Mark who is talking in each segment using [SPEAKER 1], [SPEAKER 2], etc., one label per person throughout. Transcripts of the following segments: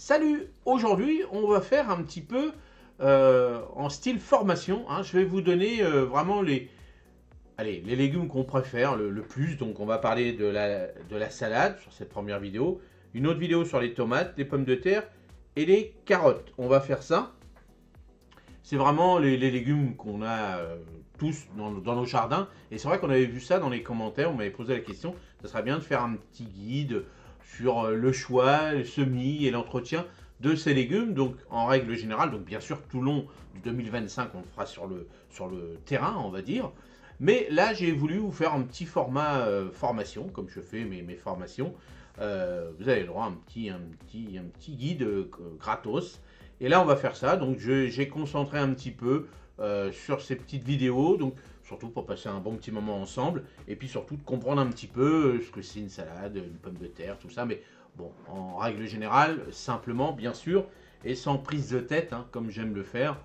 [SPEAKER 1] Salut! Aujourd'hui, on va faire un petit peu en style formation, hein. Je vais vous donner vraiment les légumes qu'on préfère le plus. Donc, on va parler de la salade sur cette première vidéo. Une autre vidéo sur les tomates, les pommes de terre et les carottes. On va faire ça. C'est vraiment les légumes qu'on a tous dans nos jardins. Et c'est vrai qu'on avait vu ça dans les commentaires. On m'avait posé la question. Ça serait bien de faire un petit guide sur le choix, le semis et l'entretien de ces légumes. Donc en règle générale, donc bien sûr tout le long du 2025, on le fera sur le terrain, on va dire. Mais là, j'ai voulu vous faire un petit format formation, comme je fais mes formations. Vous avez le droit à un petit guide gratos. Et là, on va faire ça. Donc, j'ai concentré un petit peu sur ces petites vidéos. Donc, surtout pour passer un bon petit moment ensemble. Et puis, surtout, de comprendre un petit peu ce que c'est une salade, une pomme de terre, tout ça. Mais bon, en règle générale, simplement, bien sûr, et sans prise de tête, hein, comme j'aime le faire.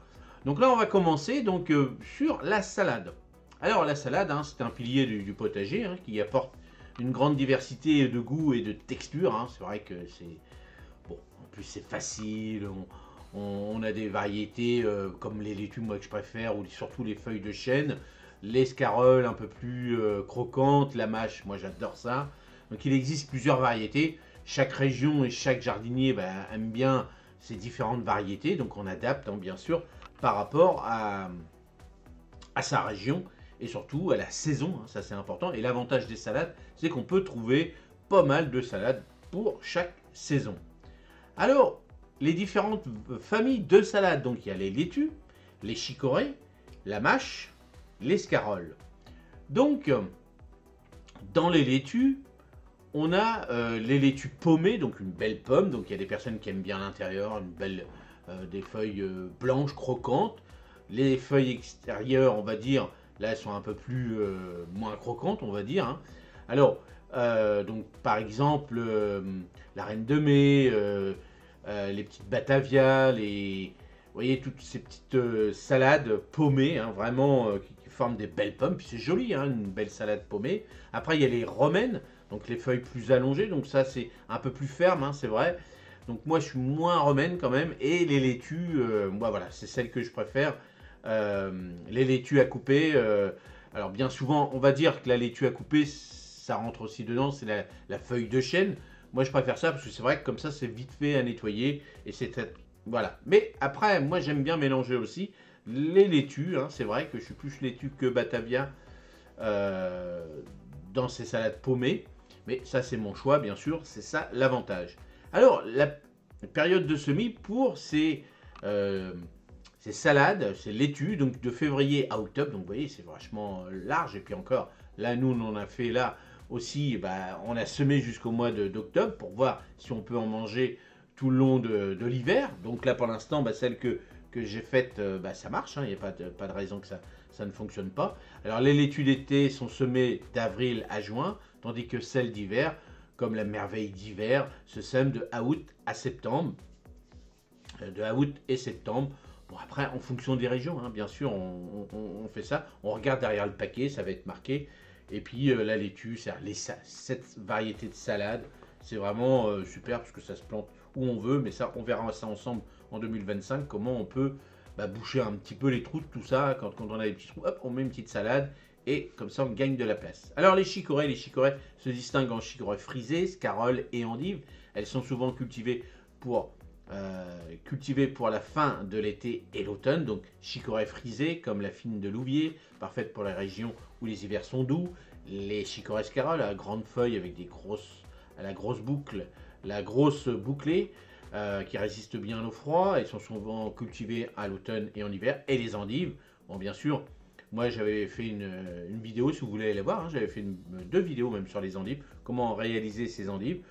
[SPEAKER 1] Donc là, on va commencer donc, sur la salade. Alors, la salade, hein, c'est un pilier du potager hein, qui apporte une grande diversité de goûts et de textures. Hein. C'est vrai que c'est... Bon, en plus, c'est facile. On a des variétés comme les laitues, moi que je préfère, ou surtout les feuilles de chêne, l'escarole un peu plus croquante, la mâche, moi j'adore ça. Donc il existe plusieurs variétés. Chaque région et chaque jardinier aime bien ces différentes variétés, donc on adapte hein, bien sûr par rapport à sa région et surtout à la saison, hein, ça c'est important. Et l'avantage des salades, c'est qu'on peut trouver pas mal de salades pour chaque saison. Alors, les différentes familles de salades. Donc il y a les laitues, les chicorées, la mâche, l'escarole. Donc dans les laitues, on a les laitues paumées, donc une belle pomme. Donc il y a des personnes qui aiment bien l'intérieur, des feuilles blanches, croquantes. Les feuilles extérieures, on va dire, là elles sont un peu plus moins croquantes, on va dire. Hein. Alors, donc par exemple, la reine de mai, les petites Batavia, vous voyez toutes ces petites salades paumées, hein, vraiment qui forment des belles pommes. Puis c'est joli, hein, une belle salade paumée. Après il y a les romaines, donc les feuilles plus allongées, donc ça c'est un peu plus ferme, hein, c'est vrai. Donc moi je suis moins romaine quand même. Et les laitues, moi voilà, c'est celle que je préfère. Les laitues à couper. Alors bien souvent, on va dire que la laitue à couper, ça rentre aussi dedans, c'est la feuille de chêne. Moi, je préfère ça parce que c'est vrai que comme ça, c'est vite fait à nettoyer et c'est très... Voilà. Mais après, moi, j'aime bien mélanger aussi les laitues. Hein. C'est vrai que je suis plus laitue que Batavia euh, dans ces salades paumées. Mais ça, c'est mon choix, bien sûr. C'est ça l'avantage. Alors, la période de semis pour ces salades, ces laitues, donc de février à octobre. Donc, vous voyez, c'est vachement large. Et puis encore, là, nous, on en a fait là aussi, on a semé jusqu'au mois d'octobre pour voir si on peut en manger tout le long de l'hiver. Donc là, pour l'instant, celle que j'ai faite, ça marche. Il n'y a pas de raison que ça ne fonctionne pas. Alors, les laitues d'été sont semées d'avril à juin, tandis que celles d'hiver, comme la merveille d'hiver, se sèment de août à septembre. De août et septembre. Bon, après, en fonction des régions, hein, bien sûr, on fait ça. On regarde derrière le paquet, ça va être marqué. Et puis la laitue, cette variété de salade, c'est vraiment super parce que ça se plante où on veut. Mais ça, on verra ça ensemble en 2025, comment on peut boucher un petit peu les trous de tout ça. Quand on a des petits trous, hop, on met une petite salade et comme ça, on gagne de la place. Alors les chicorées se distinguent en chicorées frisées, scaroles et endives. Elles sont souvent cultivées pour la fin de l'été et l'automne, donc chicorée frisée comme la fine de Louviers, parfaite pour les régions où les hivers sont doux. Les chicorées scaroles à grandes feuilles avec la grosse bouclée qui résistent bien au froid. Elles sont souvent cultivées à l'automne et en hiver. Et les endives, bon bien sûr, moi j'avais fait une vidéo, si vous voulez aller voir, hein, j'avais fait deux vidéos même sur les endives, comment réaliser ces endives.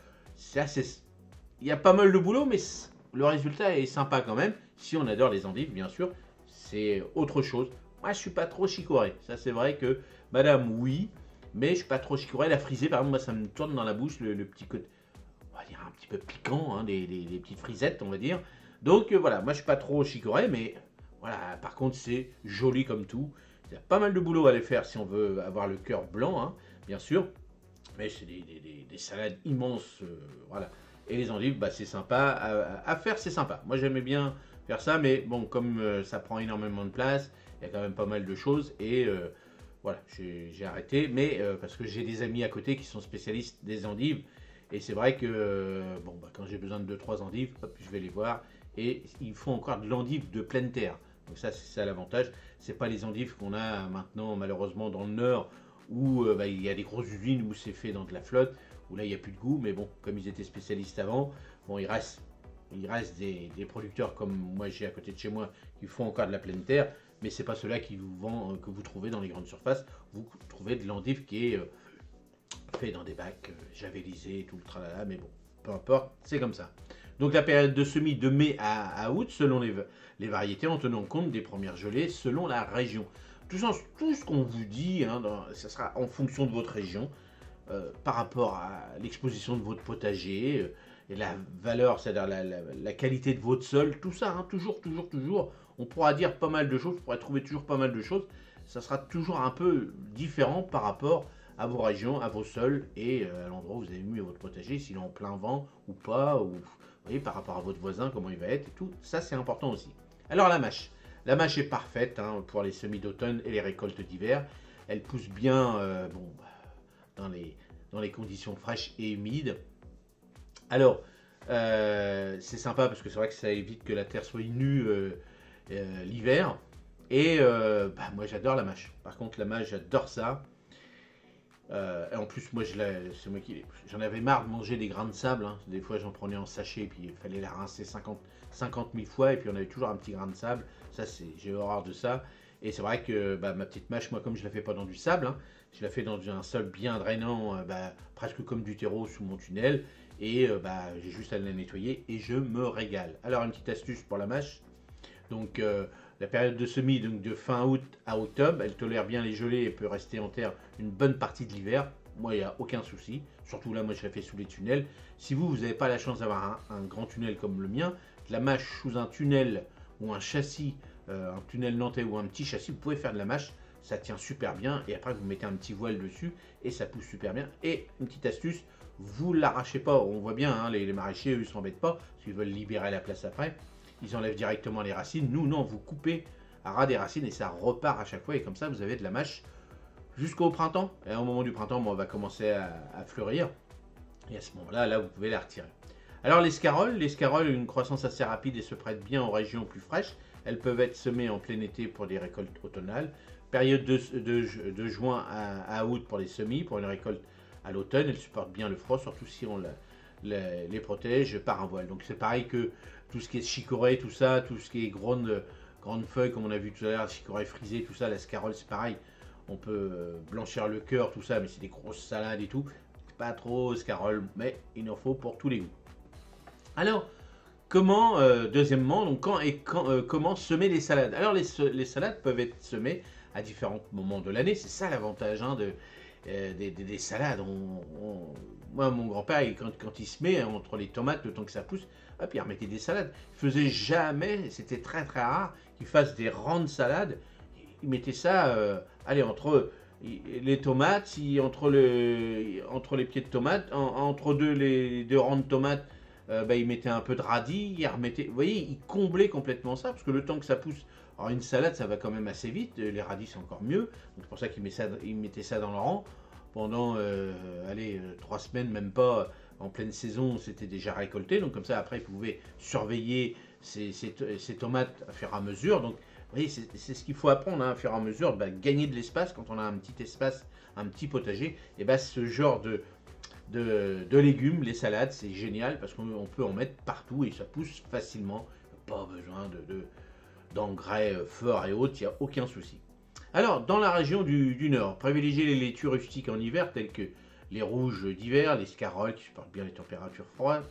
[SPEAKER 1] Il y a pas mal de boulot, mais le résultat est sympa quand même. Si on adore les endives, bien sûr, c'est autre chose. Moi, je suis pas trop chicorée. Ça, c'est vrai que madame, oui, mais je suis pas trop chicorée. La frisée, par exemple, moi, ça me tourne dans la bouche le petit côté, on va dire, un petit peu piquant, hein, des petites frisettes, on va dire. Donc, voilà, moi, je suis pas trop chicorée, mais voilà, par contre, c'est joli comme tout. Il y a pas mal de boulot à aller faire si on veut avoir le cœur blanc, hein, bien sûr. Mais c'est des salades immenses, voilà. Et les endives, bah, c'est sympa à faire, c'est sympa. Moi j'aimais bien faire ça, mais bon, comme ça prend énormément de place, il y a quand même pas mal de choses. Et voilà, j'ai arrêté. Mais parce que j'ai des amis à côté qui sont spécialistes des endives. Et c'est vrai que bon, bah, quand j'ai besoin de 2-3 endives, hop, je vais les voir. Et ils font encore de l'endive de pleine terre. Donc ça, c'est ça l'avantage. C'est pas les endives qu'on a maintenant, malheureusement, dans le Nord, où bah, il y a des grosses usines où c'est fait dans de la flotte, où là, il n'y a plus de goût. Mais bon, comme ils étaient spécialistes avant, bon, il reste des producteurs comme moi, j'ai à côté de chez moi, qui font encore de la pleine terre. Mais c'est pas ceux-là qui vous vend, que vous trouvez dans les grandes surfaces. Vous trouvez de l'endive qui est fait dans des bacs javelisés, tout le tralala. Mais bon, peu importe, c'est comme ça. Donc la période de semis de mai à août, selon les variétés, en tenant compte des premières gelées, selon la région. Tout ce qu'on vous dit, hein, ça sera en fonction de votre région, par rapport à l'exposition de votre potager, et la valeur, c'est-à-dire la qualité de votre sol, tout ça, hein, toujours, on pourra dire pas mal de choses, on pourra trouver toujours pas mal de choses, ça sera toujours un peu différent par rapport à vos régions, à vos sols et à l'endroit où vous avez mis votre potager, s'il est en plein vent ou pas, ou vous voyez, par rapport à votre voisin, comment il va être et tout, ça c'est important aussi. Alors la mâche. La mâche est parfaite hein, pour les semis d'automne et les récoltes d'hiver. Elle pousse bien bon, dans les conditions fraîches et humides. Alors, c'est sympa parce que c'est vrai que ça évite que la terre soit nue l'hiver. Et bah, moi j'adore la mâche. Par contre, la mâche, j'adore ça. Et en plus, moi, c'est moi qui j'en avais marre de manger des grains de sable. Hein. Des fois, j'en prenais en sachet, et puis il fallait la rincer 50 000 fois, et puis on avait toujours un petit grain de sable. Ça, j'ai horreur de ça. Et c'est vrai que bah, ma petite mâche, moi, comme je la fais pas dans du sable, hein, je la fais dans un sol bien drainant, bah, presque comme du terreau sous mon tunnel. Et bah, j'ai juste à la nettoyer et je me régale. Alors, une petite astuce pour la mâche. Donc, la période de semis, donc de fin août à octobre, elle tolère bien les gelées et peut rester en terre une bonne partie de l'hiver. Moi, il n'y a aucun souci. Surtout là, moi, je la fais sous les tunnels. Si vous n'avez pas la chance d'avoir un grand tunnel comme le mien, de la mâche sous un tunnel ou un châssis, un tunnel nantais ou un petit châssis, vous pouvez faire de la mâche. Ça tient super bien. Et après, vous mettez un petit voile dessus et ça pousse super bien. Et une petite astuce, vous ne l'arrachez pas. On voit bien, hein, les maraîchers, eux, ils ne s'embêtent pas parce qu'ils veulent libérer la place après. Ils enlèvent directement les racines. Nous, non, vous coupez à ras des racines et ça repart à chaque fois. Et comme ça, vous avez de la mâche jusqu'au printemps. Et au moment du printemps, bon, on va commencer à fleurir. Et à ce moment-là, là, vous pouvez la retirer. Alors, les scaroles, une croissance assez rapide et se prêtent bien aux régions plus fraîches. Elles peuvent être semées en plein été pour des récoltes automnales. Période de juin à août pour les semis, pour une récolte à l'automne. Elles supportent bien le froid, surtout si on les protège par un voile. Donc, c'est pareil que tout ce qui est chicorée, tout ça, tout ce qui est grande feuille, comme on a vu tout à l'heure, chicorée frisée, tout ça, la scarole, c'est pareil. On peut blanchir le cœur, tout ça, mais c'est des grosses salades et tout. Pas trop scarole, mais il en faut pour tous les goûts. Alors, comment, deuxièmement, donc comment semer les salades? Alors, les salades peuvent être semées à différents moments de l'année. C'est ça l'avantage hein, des salades. Moi, mon grand-père, quand il se met entre les tomates, le temps que ça pousse, hop, il remettait des salades. Il faisait jamais, c'était très très rare, qu'il fasse des rangs de salades. Il mettait ça, allez, entre les tomates, entre les pieds de tomates, entre les deux rangs de tomates, bah, il mettait un peu de radis, il remettait, vous voyez, il comblait complètement ça, parce que le temps que ça pousse, alors une salade, ça va quand même assez vite, les radis, c'est encore mieux, donc c'est pour ça qu'il mettait ça dans le rang. Pendant, allez, 3 semaines, même pas, en pleine saison, c'était déjà récolté. Donc comme ça, après, vous pouvez surveiller ces tomates à fur et à mesure. Donc, vous voyez, c'est ce qu'il faut apprendre hein, à fur et à mesure, bah, gagner de l'espace quand on a un petit espace, un petit potager. Et bah, ce genre de légumes, les salades, c'est génial parce qu'on peut en mettre partout et ça pousse facilement. Pas besoin d'engrais forts et autres, il n'y a aucun souci. Alors, dans la région du Nord, privilégiez les laitues rustiques en hiver, telles que les rouges d'hiver, les scaroles qui supportent bien les températures froides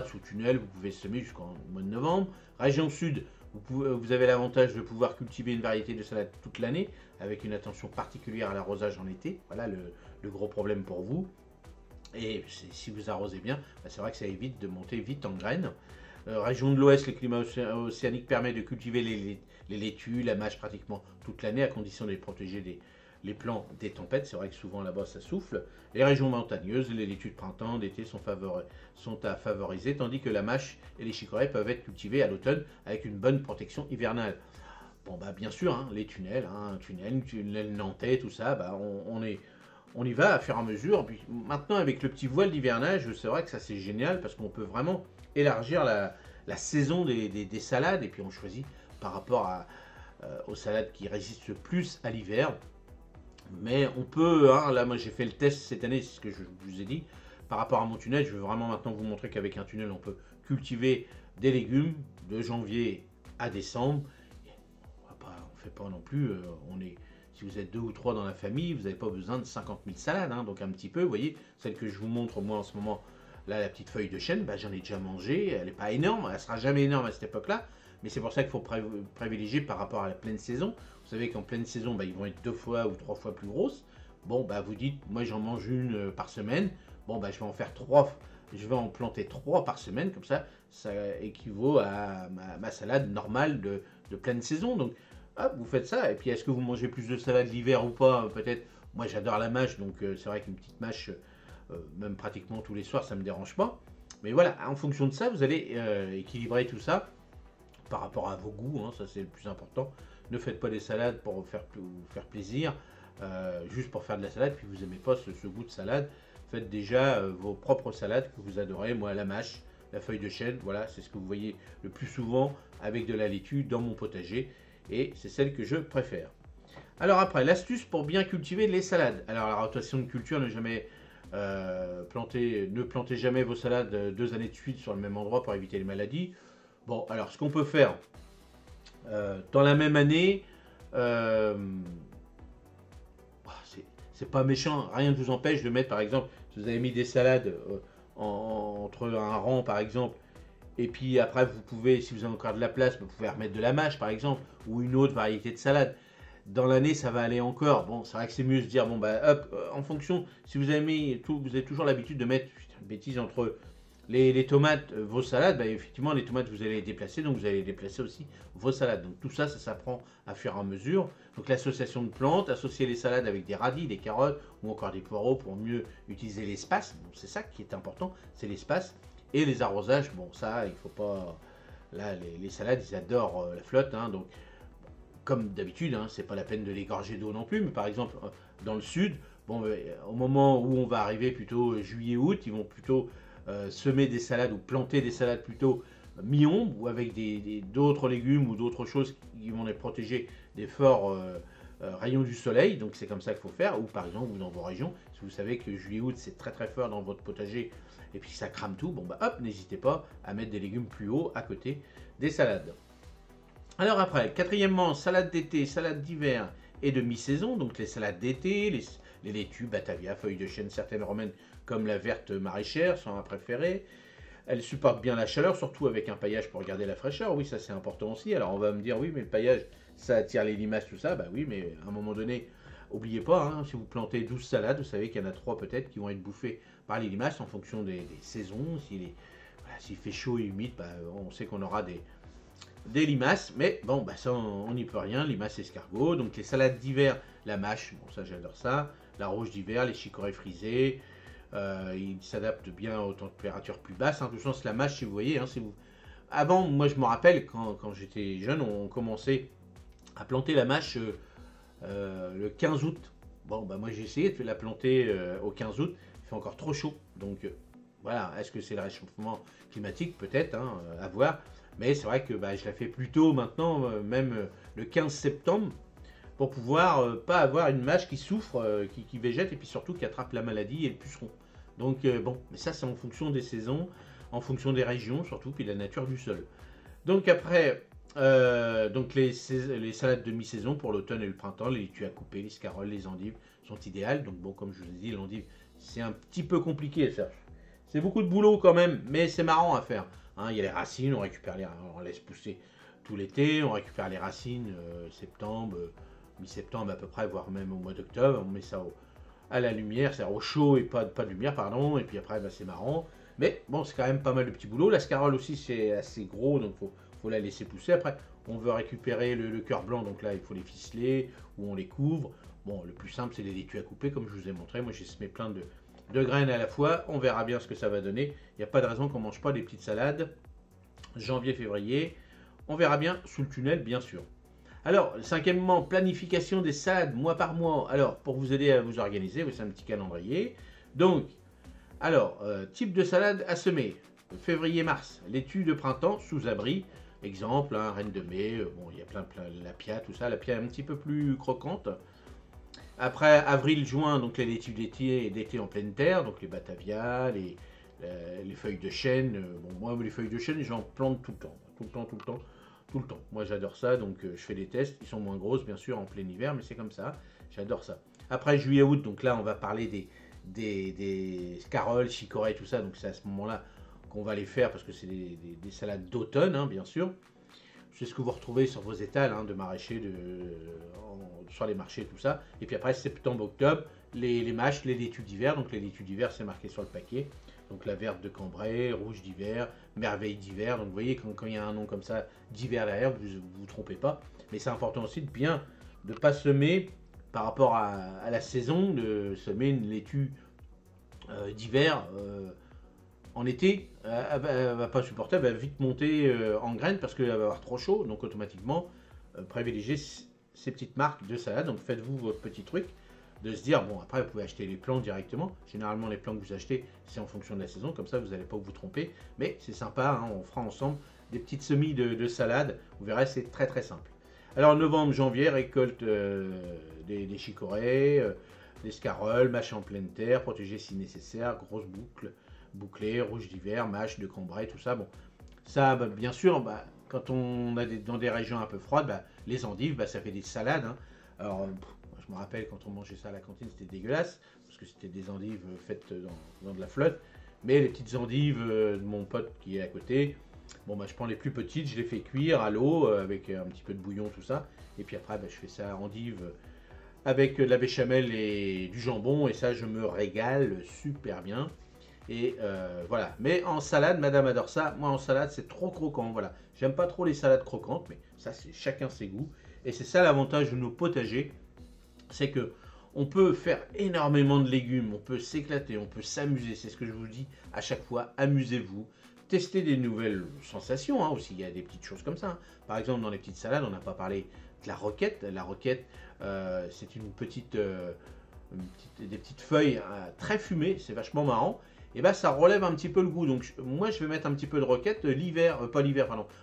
[SPEAKER 1] sous tunnel, vous pouvez semer jusqu'en mois de novembre. Région Sud, vous avez l'avantage de pouvoir cultiver une variété de salade toute l'année, avec une attention particulière à l'arrosage en été. Voilà le gros problème pour vous. Et si vous arrosez bien, bah, c'est vrai que ça évite de monter vite en graines. Région de l'Ouest, le climat océanique permet de cultiver les laitues, la mâche pratiquement toute l'année, à condition de les protéger les plants des tempêtes. C'est vrai que souvent là-bas ça souffle. Les régions montagneuses, les laitues de printemps, d'été sont à favoriser, tandis que la mâche et les chicorées peuvent être cultivées à l'automne avec une bonne protection hivernale. Bon, bah bien sûr, hein, les tunnels, tunnel nantais, tout ça, bah, on y va à fur et à mesure. Puis maintenant, avec le petit voile d'hivernage, c'est vrai que ça c'est génial parce qu'on peut vraiment élargir la saison des salades et puis on choisit par rapport aux salades qui résistent plus à l'hiver. Mais on peut, hein, là moi j'ai fait le test cette année, c'est ce que je vous ai dit. Par rapport à mon tunnel, je veux vraiment maintenant vous montrer qu'avec un tunnel, on peut cultiver des légumes de janvier à décembre. On ne fait pas non plus, si vous êtes 2 ou 3 dans la famille, vous n'avez pas besoin de 50 000 salades, hein, donc un petit peu, vous voyez, celle que je vous montre moi en ce moment, là la petite feuille de chêne, bah, j'en ai déjà mangé, elle n'est pas énorme, elle ne sera jamais énorme à cette époque-là, mais c'est pour ça qu'il faut privilégier par rapport à la pleine saison. Vous savez qu'en pleine saison, bah, ils vont être 2 fois ou 3 fois plus grosses. Bon, bah, vous dites, moi j'en mange une par semaine, bon, bah, je vais en faire 3, je vais en planter 3 par semaine, comme ça équivaut à ma salade normale de pleine saison. Donc, hop, vous faites ça, et puis est-ce que vous mangez plus de salade l'hiver ou pas? Peut-être, moi j'adore la mâche, donc c'est vrai qu'une petite mâche, même pratiquement tous les soirs, ça ne me dérange pas. Mais voilà, en fonction de ça, vous allez équilibrer tout ça par rapport à vos goûts, hein, ça c'est le plus important. Ne faites pas des salades pour vous faire plaisir, juste pour faire de la salade, puis vous n'aimez pas ce goût de salade. Faites déjà vos propres salades que vous adorez. Moi, la mâche, la feuille de chêne, voilà, c'est ce que vous voyez le plus souvent avec de la laitue dans mon potager. Et c'est celle que je préfère. Alors après, l'astuce pour bien cultiver les salades. Alors la rotation de culture, ne plantez jamais vos salades 2 années de suite sur le même endroit pour éviter les maladies. Bon, alors ce qu'on peut faire, dans la même année, c'est pas méchant, rien ne vous empêche de mettre par exemple, si vous avez mis des salades entre un rang par exemple, et puis après vous pouvez, si vous avez encore de la place, vous pouvez remettre de la mâche par exemple, ou une autre variété de salade. Dans l'année ça va aller encore, bon c'est vrai que c'est mieux de se dire, bon bah hop, en fonction, si vous avez mis, vous avez toujours l'habitude de mettre, putain, une bêtise, entre les tomates, vos salades, bah, effectivement les tomates vous allez les déplacer, donc vous allez déplacer aussi vos salades. Donc tout ça, ça s'apprend à fur et à mesure. Donc l'association de plantes, associer les salades avec des radis, des carottes ou encore des poireaux pour mieux utiliser l'espace. Bon, c'est ça qui est important, c'est l'espace. Et les arrosages, bon ça, il faut pas... Là, les salades, ils adorent la flotte, hein, donc comme d'habitude, hein, c'est pas la peine de les gorger d'eau non plus, mais par exemple, dans le sud, bon, au moment où on va arriver plutôt juillet-août, ils vont plutôt semer des salades ou planter des salades plutôt mi-ombre ou avec d'autres légumes ou d'autres choses qui vont les protéger des forts rayons du soleil. Donc c'est comme ça qu'il faut faire. Ou par exemple, dans vos régions, si vous savez que juillet-août c'est très très fort dans votre potager et puis ça crame tout, bon bah hop, n'hésitez pas à mettre des légumes plus haut à côté des salades. Alors après, quatrièmement, salade d'été, salade d'hiver et de mi-saison. Donc les salades d'été, les laitues, Batavia, feuilles de chêne, certaines romaines comme la verte maraîchère sont ma préférée. Elle supporte bien la chaleur, surtout avec un paillage pour garder la fraîcheur. Oui, ça c'est important aussi. Alors on va me dire, oui, mais le paillage, ça attire les limaces, tout ça. Bah oui, mais à un moment donné, n'oubliez pas, hein, si vous plantez 12 salades, vous savez qu'il y en a 3 peut-être qui vont être bouffées par les limaces en fonction des saisons. S'il fait chaud et humide, bah, on sait qu'on aura des limaces. Mais bon, bah, ça, on n'y peut rien. Limaces, escargots. Donc les salades d'hiver, la mâche, bon ça j'adore ça. La rouge d'hiver, les chicorées frisées. Il s'adapte bien aux températures plus basses. Hein. De toute façon, la mâche, si vous voyez, hein, avant, moi je me rappelle, quand j'étais jeune, on commençait à planter la mâche le 15 août. Bon, bah moi j'ai essayé de la planter au 15 août. Il fait encore trop chaud. Donc voilà, est-ce que c'est le réchauffement climatique? Peut-être, hein, à voir. Mais c'est vrai que bah, je la fais plus tôt maintenant, même le 15 septembre, pour pouvoir pas avoir une mâche qui souffre, qui végète et puis surtout qui attrape la maladie et le puceron. Donc bon, mais ça c'est en fonction des saisons, en fonction des régions surtout, puis de la nature du sol. Donc après, donc les salades de mi-saison pour l'automne et le printemps, les laitues à couper, les scaroles, les endives sont idéales. Donc bon, comme je vous ai dit, l'endive c'est un petit peu compliqué à faire. C'est beaucoup de boulot quand même, mais c'est marrant à faire. Hein, il y a les racines, on laisse pousser tout l'été, on récupère les racines septembre, mi-septembre à peu près, voire même au mois d'octobre. On met ça à la lumière, c'est-à-dire au chaud et pas de lumière, pardon. Et puis après, bah, c'est marrant. Mais bon, c'est quand même pas mal de petits boulot. La scarole aussi, c'est assez gros, donc faut la laisser pousser. Après, on veut récupérer le cœur blanc, donc là, il faut les ficeler ou on les couvre. Bon, le plus simple, c'est les laitues à couper, comme je vous ai montré. Moi, j'ai semé plein de graines à la fois. On verra bien ce que ça va donner. Il n'y a pas de raison qu'on ne mange pas des petites salades. Janvier, février. On verra bien sous le tunnel, bien sûr. Alors, cinquièmement, planification des salades mois par mois. Alors, pour vous aider à vous organiser, c'est un petit calendrier. Donc, alors, type de salade à semer. Février-mars, laitue de printemps sous abri. Exemple, hein, reine de mai, bon, il y a plein, la pia, tout ça. La pia est un petit peu plus croquante. Après, avril-juin, donc les laitues d'été en pleine terre. Donc les batavia, les feuilles de chêne. Bon, moi, les feuilles de chêne, j'en plante tout le temps. Tout le temps. Moi, j'adore ça, donc je fais des tests. Ils sont moins grosses, bien sûr, en plein hiver, mais c'est comme ça. J'adore ça. Après, juillet-août, donc là, on va parler des scaroles, chicorées, tout ça. Donc c'est à ce moment-là qu'on va les faire, parce que c'est des salades d'automne, hein, bien sûr. C'est ce que vous retrouvez sur vos étals hein, de maraîchers, sur les marchés, tout ça. Et puis après, septembre, octobre, les mâches, les laitues d'hiver. Donc les laitues d'hiver, c'est marqué sur le paquet. Donc la verte de Cambrai, rouge d'hiver, merveille d'hiver. Donc vous voyez, quand il y a un nom comme ça d'hiver derrière, vous ne vous trompez pas. Mais c'est important aussi de ne pas semer par rapport à la saison, de semer une laitue d'hiver en été. Elle va pas supporter, elle va vite monter en graines parce qu'elle va avoir trop chaud. Donc automatiquement, privilégiez ces petites marques de salade. Donc faites-vous votre petit truc de se dire, bon, après, vous pouvez acheter les plants directement. Généralement, les plants que vous achetez, c'est en fonction de la saison. Comme ça, vous n'allez pas vous tromper. Mais c'est sympa, hein, on fera ensemble des petites semis de salade. Vous verrez, c'est très, très simple. Alors, novembre, janvier, récolte des chicorées, des scaroles, mâches en pleine terre, protégées si nécessaire, grosses bouclées, rouge d'hiver, mâches de Cambrai, tout ça. Bon, ça, bah, bien sûr, bah, quand on a dans des régions un peu froides, bah, les endives, bah, ça fait des salades. Hein. Alors, je me rappelle quand on mangeait ça à la cantine, c'était dégueulasse, parce que c'était des endives faites dans de la flotte. Mais les petites endives de mon pote qui est à côté, bon bah je prends les plus petites, je les fais cuire à l'eau avec un petit peu de bouillon, tout ça. Et puis après, bah, je fais ça endive avec de la béchamel et du jambon, et ça je me régale super bien. Et voilà. Mais en salade, madame adore ça. Moi en salade, c'est trop croquant. Voilà. J'aime pas trop les salades croquantes, mais ça c'est chacun ses goûts. Et c'est ça l'avantage de nos potagers. C'est que on peut faire énormément de légumes, on peut s'éclater, on peut s'amuser. C'est ce que je vous dis à chaque fois, amusez-vous. Testez des nouvelles sensations hein, aussi, il y a des petites choses comme ça. Hein. Par exemple, dans les petites salades, on n'a pas parlé de la roquette. La roquette, c'est des petites feuilles très fumées, c'est vachement marrant. Et bien, ça relève un petit peu le goût. Donc, moi, je vais mettre un petit peu de roquette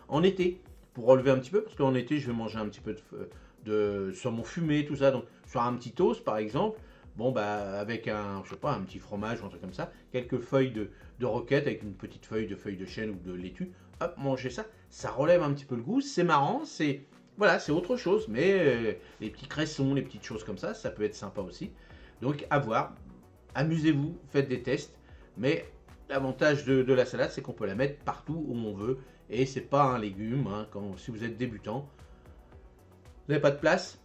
[SPEAKER 1] en été, pour relever un petit peu, parce qu'en été, je vais manger un petit peu de saumon fumé, tout ça. Donc, sur un petit toast, par exemple, bon, bah, avec un petit fromage ou un truc comme ça, quelques feuilles de roquette avec une petite feuille de chêne ou de laitue, hop, manger ça, ça relève un petit peu le goût, c'est marrant, c'est autre chose, mais les petits cressons, les petites choses comme ça peut être sympa aussi. Donc, à voir, amusez-vous, faites des tests, mais l'avantage de la salade, c'est qu'on peut la mettre partout où on veut, et c'est pas un légume, hein, si vous êtes débutant, vous n'avez pas de place.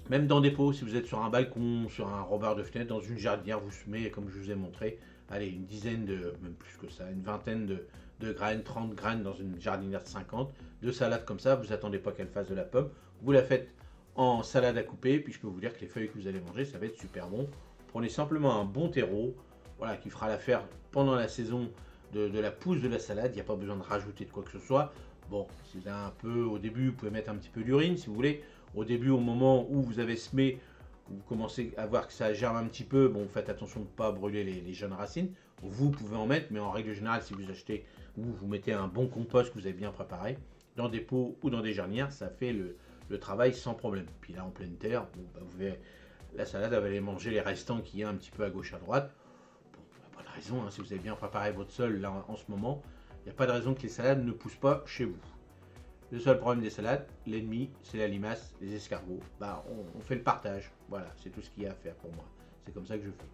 [SPEAKER 1] Même dans des pots, si vous êtes sur un balcon, sur un rebord de fenêtre, dans une jardinière, vous semez, comme je vous ai montré, allez, une dizaine même plus que ça, une vingtaine de graines, 30 graines dans une jardinière de 50, de salade comme ça, vous attendez pas qu'elle fasse de la pomme, vous la faites en salade à couper, puis je peux vous dire que les feuilles que vous allez manger, ça va être super bon. Prenez simplement un bon terreau, voilà, qui fera l'affaire pendant la saison de la pousse de la salade, il n'y a pas besoin de rajouter de quoi que ce soit. Bon, c'est un peu, au début, vous pouvez mettre un petit peu d'urine si vous voulez. Au début, au moment où vous avez semé, vous commencez à voir que ça germe un petit peu, bon, faites attention de ne pas brûler les jeunes racines. Vous pouvez en mettre, mais en règle générale, si vous achetez ou vous mettez un bon compost que vous avez bien préparé, dans des pots ou dans des jardinières, ça fait le travail sans problème. Puis là, en pleine terre, bon, bah, vous verrez, la salade, elle va aller manger les restants qu'il y a un petit peu à gauche, à droite. Bon, il n'y a pas de raison, hein, si vous avez bien préparé votre sol là en ce moment, il n'y a pas de raison que les salades ne poussent pas chez vous. Le seul problème des salades, l'ennemi, c'est la limace, les escargots. Bah, on fait le partage. Voilà, c'est tout ce qu'il y a à faire pour moi. C'est comme ça que je fais.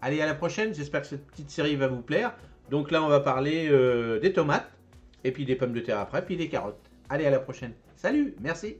[SPEAKER 1] Allez, à la prochaine. J'espère que cette petite série va vous plaire. Donc là, on va parler des tomates, et puis des pommes de terre après, puis des carottes. Allez, à la prochaine. Salut, merci.